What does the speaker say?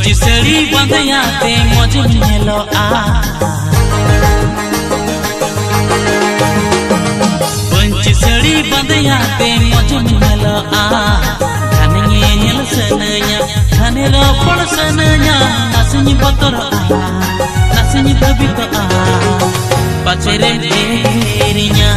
पंची सड़ी बंधया ते मौज मेलो आ पंची सड़ी बंधया ते मौज मेलो आ खाने नेल सनया खाने रो पड़ सनया नासनी बतर आ नासनी भबित आ पचरे तेरिया